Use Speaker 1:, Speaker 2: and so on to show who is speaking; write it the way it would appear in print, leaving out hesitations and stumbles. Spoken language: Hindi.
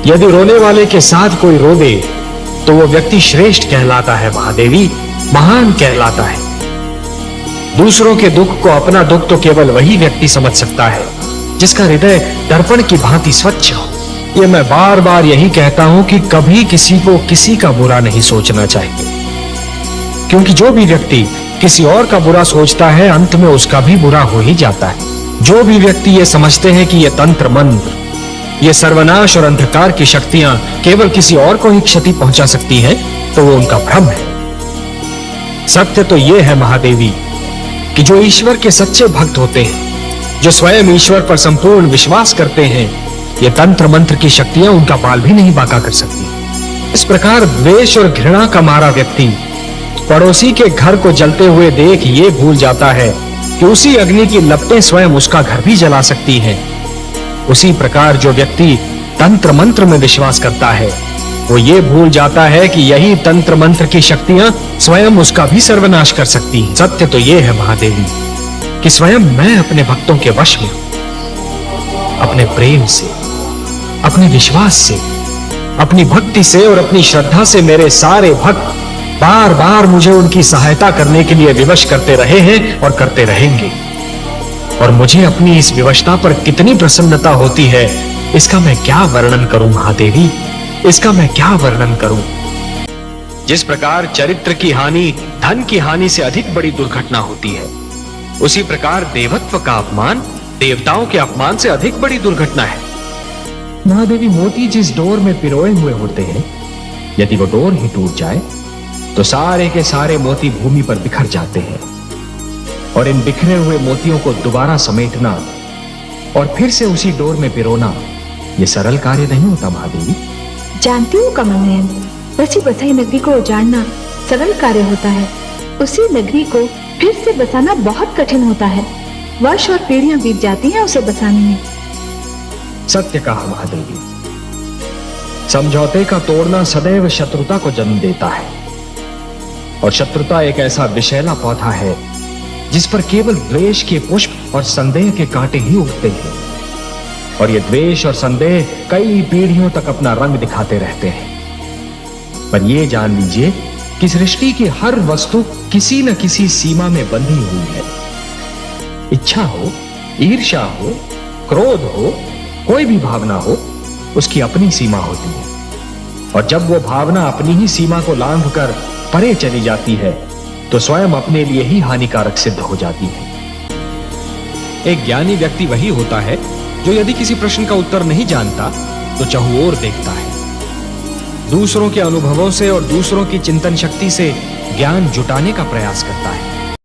Speaker 1: यदि रोने वाले के साथ कोई रो दे तो वो व्यक्ति श्रेष्ठ कहलाता है महादेवी, महान कहलाता है। दूसरों के दुख को अपना दुख तो केवल वही व्यक्ति समझ सकता है जिसका हृदय दर्पण की भांति स्वच्छ हो। ये मैं बार बार यही कहता हूं कि कभी किसी को किसी का बुरा नहीं सोचना चाहिए, क्योंकि जो भी व्यक्ति किसी और का बुरा सोचता है अंत में उसका भी बुरा हो ही जाता है। जो भी व्यक्ति ये समझते हैं कि ये तंत्र मंत्र, ये सर्वनाश और अंधकार की शक्तियां केवल किसी और को ही क्षति पहुंचा सकती हैं, तो वो उनका भ्रम है। सत्य तो ये है महादेवी कि जो ईश्वर के सच्चे भक्त होते हैं, जो स्वयं ईश्वर पर संपूर्ण विश्वास करते हैं, ये तंत्र मंत्र की शक्तियां उनका बाल भी नहीं बांका कर सकती। इस प्रकार द्वेष और घृणा का मारा व्यक्ति पड़ोसी के घर को जलते हुए देख ये भूल जाता है कि उसी अग्नि की लपटें स्वयं उसका घर भी जला सकती हैं। उसी प्रकार जो व्यक्ति तंत्र मंत्र में विश्वास करता है वो ये भूल जाता है कि यही तंत्र मंत्र की शक्तियां स्वयं उसका भी सर्वनाश कर सकती हैं। सत्य तो ये है महादेवी कि स्वयं मैं अपने भक्तों के वश में हूं। अपने प्रेम से, अपने विश्वास से, अपनी भक्ति से और अपनी श्रद्धा से मेरे सारे भक्त बार बार मुझे उनकी सहायता करने के लिए विवश करते रहे हैं और करते रहेंगे। और मुझे अपनी इस विवशता पर कितनी प्रसन्नता होती है, इसका मैं क्या वर्णन करूं महादेवी, इसका मैं क्या वर्णन करूं। जिस प्रकार चरित्र की हानि धन की हानि से अधिक बड़ी दुर्घटना होती है, उसी प्रकार देवत्व का अपमान देवताओं के अपमान से अधिक बड़ी दुर्घटना है। महादेवी, मोती जिस डोर में पिरोए हुए होते हैं, यदि वो डोर ही टूट जाए तो सारे के सारे मोती भूमि पर बिखर जाते हैं। और इन बिखरे हुए मोतियों को दोबारा समेटना और फिर से उसी डोर में पिरोना ये सरल कार्य नहीं होता महादेवी।
Speaker 2: जानती हूँ कमल नयन, बसी बसाई नगरी को उजाड़ना सरल कार्य होता है, उसी नगरी को फिर से बसाना बहुत कठिन होता है। वर्ष और पीढ़ियां बीत जाती हैं उसे बसाने में।
Speaker 1: सत्य कहा महादेवी। समझौते का तोड़ना सदैव शत्रुता को जन्म देता है, और शत्रुता एक ऐसा विषैला पौधा है जिस पर केवल द्वेष के पुष्प और संदेह के कांटे ही उगते हैं। और ये द्वेष और संदेह कई पीढ़ियों तक अपना रंग दिखाते रहते हैं। पर ये जान लीजिए कि सृष्टि की हर वस्तु किसी न किसी सीमा में बंधी हुई है। इच्छा हो, ईर्ष्या हो, क्रोध हो, कोई भी भावना हो, उसकी अपनी सीमा होती है। और जब वो भावना अपनी ही सीमा को लांघकर परे चली जाती है तो स्वयं अपने लिए ही हानिकारक सिद्ध हो जाती है। एक ज्ञानी व्यक्ति वही होता है जो यदि किसी प्रश्न का उत्तर नहीं जानता तो चहुओर देखता है, दूसरों के अनुभवों से और दूसरों की चिंतन शक्ति से ज्ञान जुटाने का प्रयास करता है।